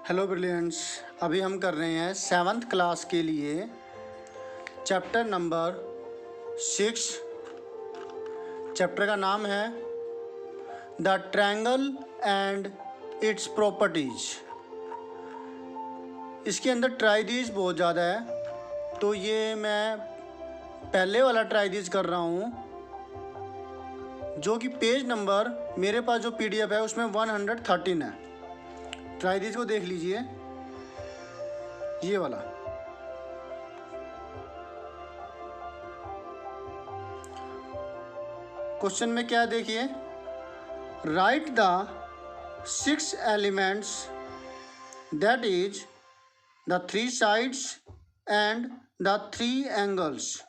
Hello brilliants. अभी हम कर रहे हैं 7th क्लास के लिए चैप्टर नंबर 6। चैप्टर का नाम है the triangle and its properties. इसके अंदर ट्राइडीज बहुत ज़्यादा है, तो ये मैं पहले वाला ट्राइडीज कर रहा हूँ, जो कि पेज नंबर मेरे पास जो PDF है उसमें 113 है। ट्राइडीज को देख लीजिए, ये वाला। क्वेश्चन में क्या देखिए, right the 6 elements that is the 3 sides and the 3 angles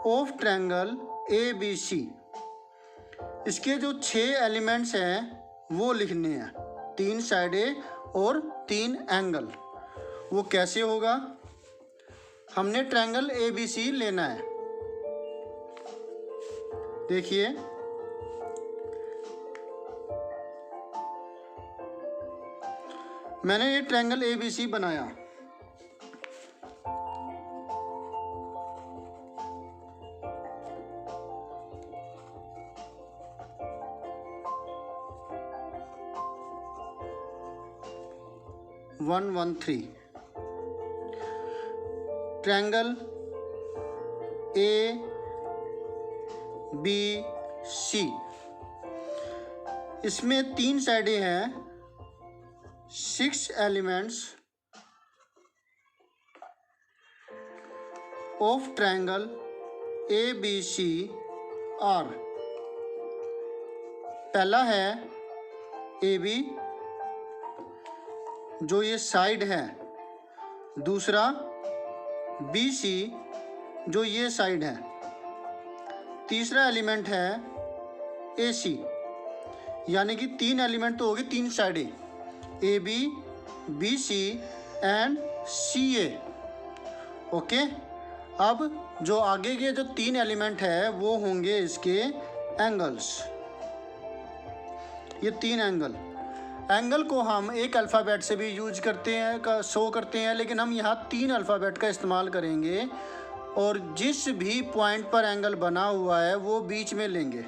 of triangle ABC। इसके जो 6 एलिमेंट्स हैं वो लिखने हैं, 3 साइडें और 3 एंगल। वो कैसे होगा? हमने ट्रायंगल ABC लेना है। देखिए, मैंने ये ट्रायंगल ABC बनाया। ट्रायंगल ABC, इसमें 3 साइडें हैं, 6 elements of triangle ABC are. पहला है AB, जो ये साइड है। दूसरा BC, जो ये साइड है। तीसरा एलिमेंट है AC, यानी कि 3 एलिमेंट तो हो गए, 3 साइडें, AB, BC and CA। Okay, अब जो आगे के जो 3 एलिमेंट है वो होंगे इसके एंगल्स। ये 3 एंगल को हम एक अल्फ़ाबेट से भी यूज करते हैं, शो करते हैं, लेकिन हम यहाँ 3 अल्फ़ाबेट का इस्तेमाल करेंगे और जिस भी पॉइंट पर एंगल बना हुआ है वो बीच में लेंगे।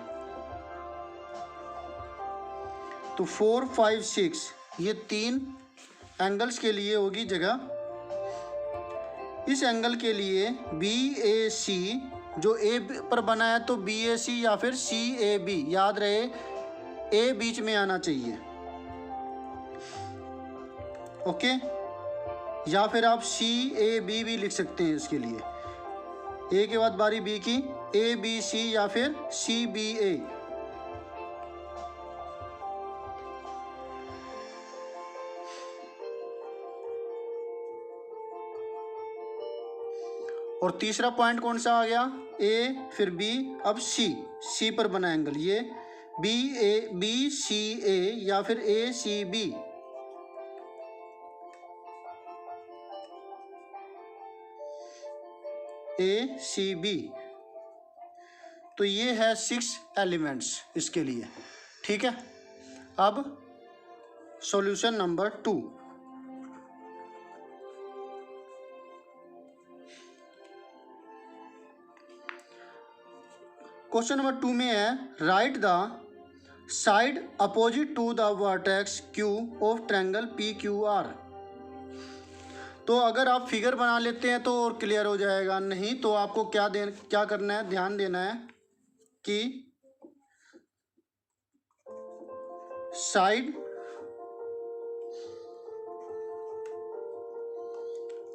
तो 4, 5, 6 ये 3 एंगल्स के लिए होगी जगह। इस एंगल के लिए BAC, जो A पर बना है तो BAC या फिर CAB, याद रहे A बीच में आना चाहिए। ओके, या फिर आप CAB भी लिख सकते हैं इसके लिए। A के बाद बारी B की, ABC या फिर CBA। और तीसरा पॉइंट कौन सा आ गया? A, फिर B, अब C पर बना एंगल, ये BCA या फिर ACB। ACB, तो ये है 6 एलिमेंट्स इसके लिए। ठीक है, अब सॉल्यूशन नंबर 2। क्वेश्चन नंबर 2 में है, right the side opposite to the vertex Q of triangle PQR। तो अगर आप फिगर बना लेते हैं तो और क्लियर हो जाएगा, नहीं तो आपको क्या करना है, ध्यान देना है कि side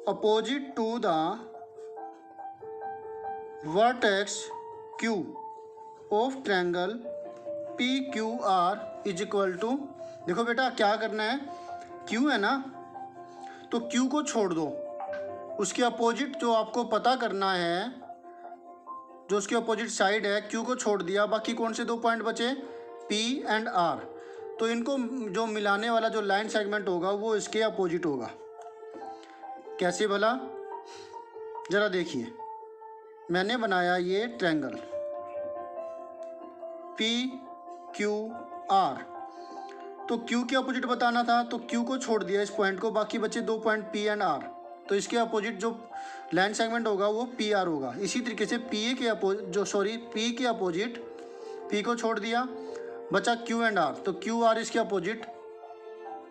opposite to the vertex Q of triangle PQR is equal to, देखो बेटा क्या करना है, Q है ना, तो Q को छोड़ दो, उसके अपोजिट जो आपको पता करना है, जो उसके अपोजिट साइड है, Q को छोड़ दिया, बाकी कौन से 2 पॉइंट बचे? P and R। तो इनको जो मिलाने वाला जो लाइन सेगमेंट होगा वो इसके अपोजिट होगा। कैसे भला? ज़रा देखिए, मैंने बनाया ये ट्रायंगल PQR, तो Q के अपोजिट बताना था, तो Q को छोड़ दिया इस पॉइंट को, बाकी बचे 2 पॉइंट P एंड R। तो इसके अपोजिट जो लाइन सेगमेंट होगा वो PR होगा। इसी तरीके से P के अपोजिट P को छोड़ दिया, बचा Q एंड R, तो QR इसके अपोजिट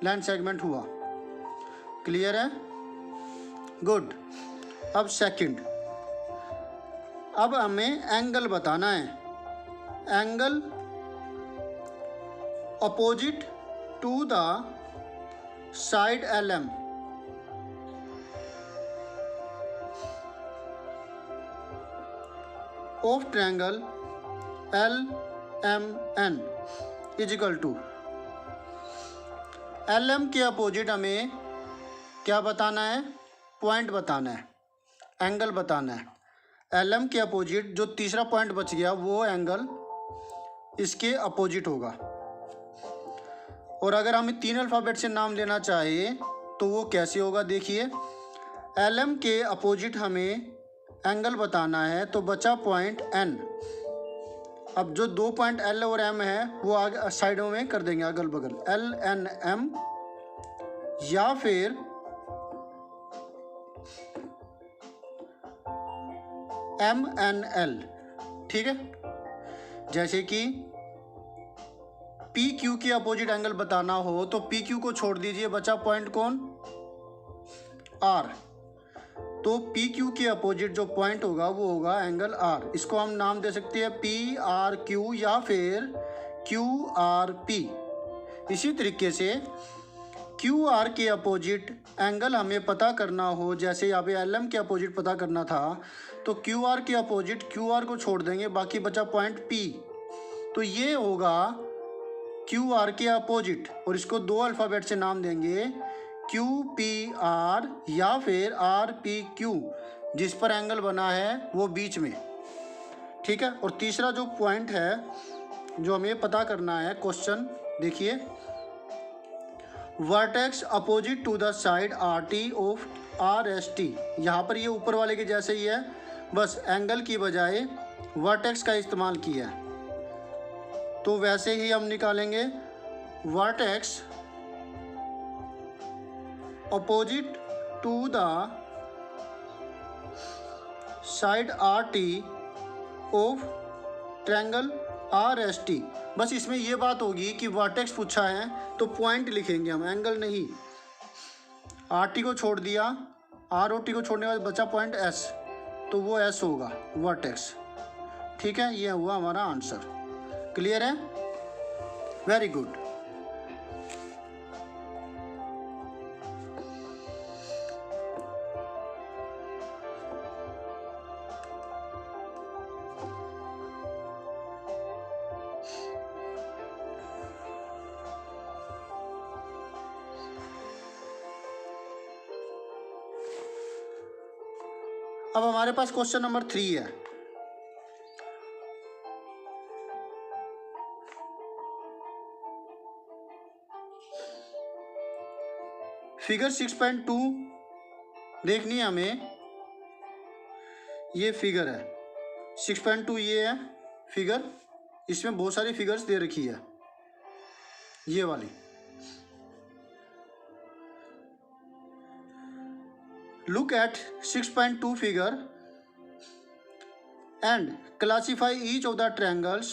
लाइन सेगमेंट हुआ। क्लियर है? गुड। अब सेकंड, अब हमें एंगल बताना है। Angle opposite to the side LM of triangle LMN is equal to, LM के अपोजिट हमें क्या बताना है? पॉइंट बताना है, एंगल बताना है। LM के अपोजिट जो तीसरा पॉइंट बच गया वो एंगल इसके अपोजिट होगा। और अगर हमें 3 अल्फ़ाबेट से नाम लेना चाहिए तो वो कैसे होगा? देखिए, LM के अपोजिट हमें एंगल बताना है, तो बचा पॉइंट N। अब जो 2 पॉइंट L और M है वो आगे साइडों में कर देंगे, अगल बगल, LNM या फिर MNL। ठीक है, जैसे कि PQ के अपोजिट एंगल बताना हो तो PQ को छोड़ दीजिए, बचा पॉइंट कौन? R। तो PQ के अपोजिट जो पॉइंट होगा वो होगा एंगल R। इसको हम नाम दे सकते हैं PRQ या फिर QRP। इसी तरीके से QR के अपोजिट एंगल हमें पता करना हो, जैसे यहाँ पे LM के अपोजिट पता करना था, तो QR के अपोजिट QR को छोड़ देंगे, बाकी बचा पॉइंट P, तो ये होगा QR के अपोजिट। और इसको 2 अल्फ़ाबेट से नाम देंगे, QPR या फिर RPQ, जिस पर एंगल बना है वो बीच में। ठीक है, और तीसरा जो पॉइंट है जो हमें पता करना है, क्वेश्चन देखिए, vertex opposite to the side RT of RST। यहाँ पर ये ऊपर वाले के जैसे ही है, बस एंगल की बजाय वर्टेक्स का इस्तेमाल किया है। तो वैसे ही हम निकालेंगे vertex opposite to the side RT of triangle RST। बस इसमें ये बात होगी कि वर्टेक्स पूछा है तो पॉइंट लिखेंगे हम, एंगल नहीं। RT को छोड़ दिया, ROT को छोड़ने के बाद बचा पॉइंट S, तो वो S होगा वर्टेक्स। ठीक है, ये हुआ हमारा आंसर। क्लियर है? Very good. अब हमारे पास क्वेश्चन नंबर 3 है। फिगर 6.2 देखनी है हमें। ये फिगर है 6.2, ये है फिगर। इसमें बहुत सारी फिगर्स दे रखी है, ये वाली। Look at 6.2 figure and classify each of the triangles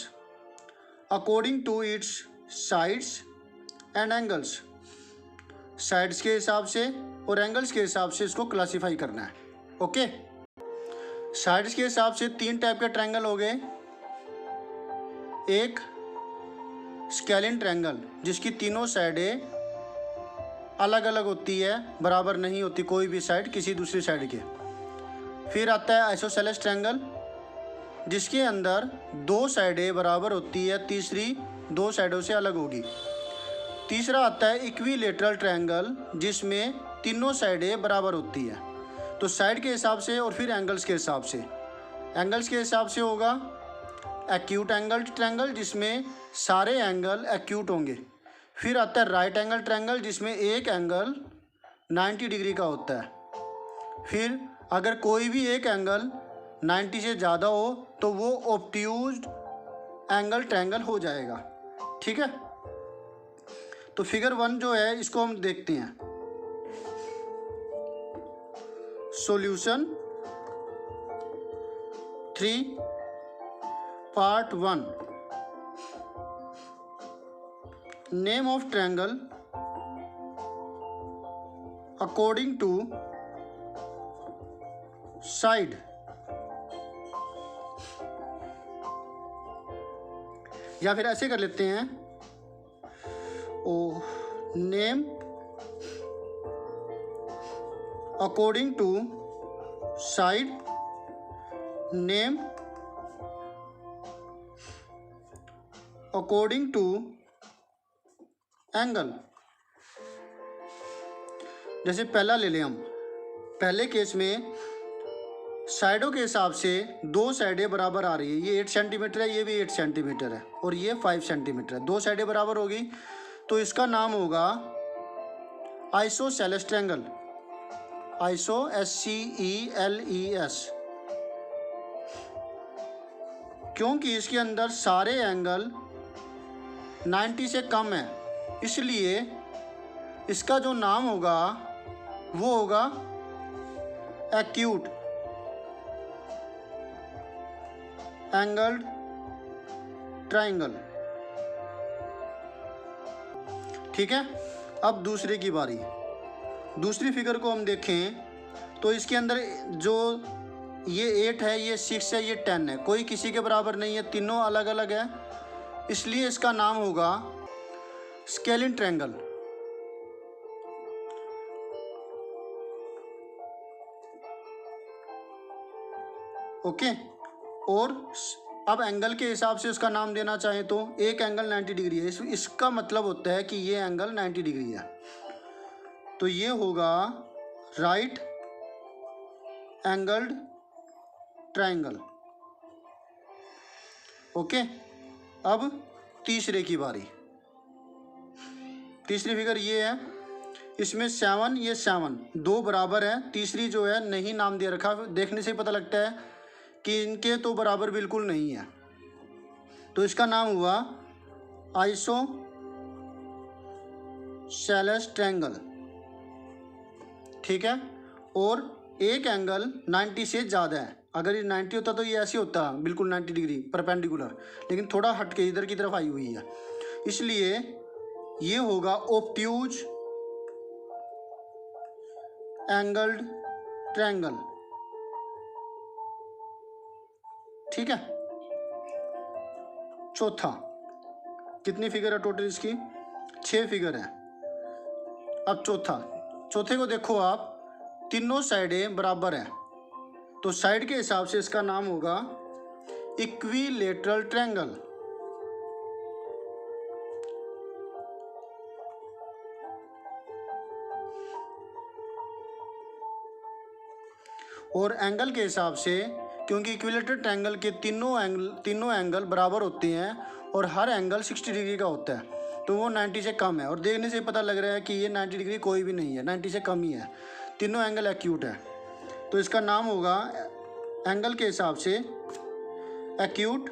according to its sides and angles। Sides के हिसाब से और एंगल्स के हिसाब से इसको क्लासीफाई करना है। ओके, साइड्स के हिसाब से 3 टाइप के ट्रायंगल हो गए। एक स्केलिन ट्रायंगल, जिसकी तीनों साइडें अलग अलग होती है, बराबर नहीं होती कोई भी साइड किसी दूसरी साइड के। फिर आता है आइसोसेलेस ट्रायंगल, जिसके अंदर 2 साइडें बराबर होती है, तीसरी 2 साइडों से अलग होगी। तीसरा आता है इक्विलेटरल ट्रायंगल, जिसमें तीनों साइडें बराबर होती है। तो साइड के हिसाब से और फिर एंगल्स के हिसाब से। एंगल्स के हिसाब से होगा एक्यूट एंगल ट्रायंगल, जिसमें सारे एंगल एक्यूट होंगे। फिर आता है राइट एंगल ट्रायंगल, जिसमें एक एंगल 90 डिग्री का होता है। फिर अगर कोई भी एक एंगल 90 से ज़्यादा हो तो वो ऑब्ट्यूज्ड एंगल ट्रायंगल हो जाएगा। ठीक है, तो फिगर 1 जो है इसको हम देखते हैं। Solution 3 part 1। Name of triangle according to side. या फिर ऐसे कर लेते हैं, ओ name according to side, name according to angle. जैसे पहला ले लें हम, पहले केस में साइडों के हिसाब से दो साइडें बराबर आ रही है। ये 8 सेंटीमीटर है, ये भी 8 सेंटीमीटर है और ये 5 सेंटीमीटर है। दो साइडें बराबर होगी तो इसका नाम होगा आइसोसेलेस ट्रायंगल। आइसो SCELES, क्योंकि इसके अंदर सारे एंगल 90 से कम है, इसलिए इसका जो नाम होगा वो होगा एक्यूट एंगल्ड ट्रायंगल। ठीक है, अब दूसरे की बारी। दूसरी फिगर को हम देखें तो इसके अंदर जो ये 8 है, ये 6 है, ये 10 है, कोई किसी के बराबर नहीं है, तीनों अलग अलग है, इसलिए इसका नाम होगा स्केलिन ट्रायंगल। ओके, और अब एंगल के हिसाब से इसका नाम देना चाहें तो एक एंगल 90 डिग्री है, इसका मतलब होता है कि ये एंगल 90 डिग्री है, तो ये होगा राइट एंगल्ड ट्रायंगल। ओके, अब तीसरे की बारी। तीसरी फिगर ये है, इसमें 7, ये 7 दो बराबर है, तीसरी जो है नहीं नाम दे रखा, देखने से ही पता लगता है कि इनके तो बराबर बिल्कुल नहीं है, तो इसका नाम हुआ आइसोसेलेस ट्रायंगल। ठीक है, और एक एंगल 90 से ज़्यादा है। अगर ये 90 होता तो ये ऐसे होता बिल्कुल 90 डिग्री परपेंडिकुलर, लेकिन थोड़ा हट के इधर की तरफ आई हुई है, इसलिए ये होगा ऑब्ट्यूज एंगल्ड ट्रायंगल। ठीक है, चौथा, कितनी फिगर है टोटल इसकी? 6 फिगर है। अब चौथे को देखो आप, तीनों साइडें बराबर हैं, तो साइड के हिसाब से इसका नाम होगा इक्विलेटरल ट्रायंगल। और एंगल के हिसाब से, क्योंकि इक्विलेटरल ट्रायंगल के तीनों एंगल बराबर होते हैं और हर एंगल 60 डिग्री का होता है, तो वो 90 से कम है, और देखने से पता लग रहा है कि ये 90 डिग्री कोई भी नहीं है, 90 से कम ही है, तीनों एंगल एक्यूट है, तो इसका नाम होगा एंगल के हिसाब से एक्यूट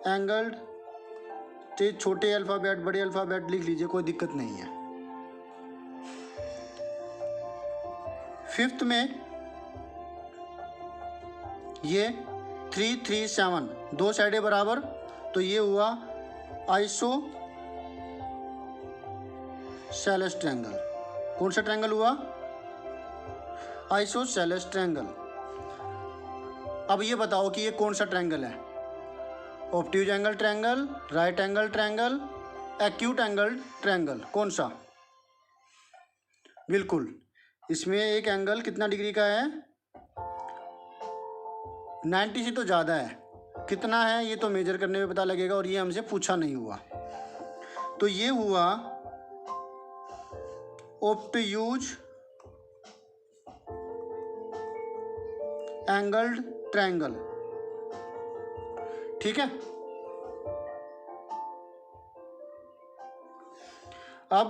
एंगल्ड। चाहे छोटे अल्फ़ाबेट बड़े अल्फ़ाबेट लिख लीजिए, कोई दिक्कत नहीं है। फिफ्थ में ये 3, 3, 7 दो साइडें बराबर, तो ये हुआ आइसोसेलेस ट्रायंगल। कौन सा ट्रायंगल हुआ? Isosceles triangle. अब ये बताओ कि ये कौन सा ट्रायंगल है? Obtuse angle triangle, right angle triangle, acute angle triangle, कौन सा? बिल्कुल, इसमें एक एंगल कितना डिग्री का है? 90 से तो ज़्यादा है, कितना है ये तो मेजर करने में पता लगेगा, और ये हमसे पूछा नहीं हुआ, तो ये हुआ ऑब्ट्यूज एंगल्ड ट्रायंगल। ठीक है, अब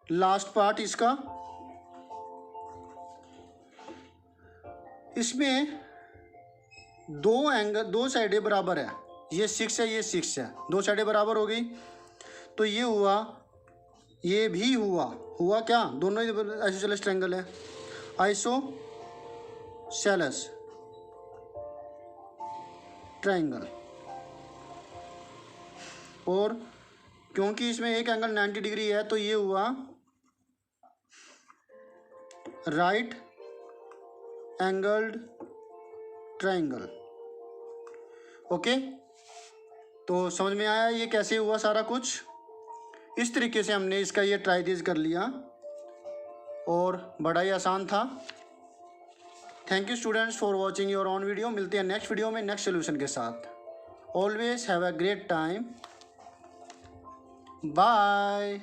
लास्ट पार्ट इसका, इसमें दो साइडें बराबर है, ये 6 है, ये 6 है, दो साइडें बराबर हो गई, तो ये हुआ, ये भी हुआ, हुआ क्या, दोनों ही आइसोसेलेस ट्रायंगल है, आइसोसेलेस ट्रायंगल। और क्योंकि इसमें एक एंगल 90 डिग्री है तो ये हुआ राइट एंगल्ड ट्रायंगल। ओके, तो समझ में आया ये कैसे हुआ सारा कुछ। इस तरीके से हमने इसका ये ट्राइजेज कर लिया और बड़ा ही आसान था। Thank you students for watching your own video. मिलते हैं नेक्स्ट वीडियो में नेक्स्ट सोल्यूशन के साथ। Always have a great time. Bye.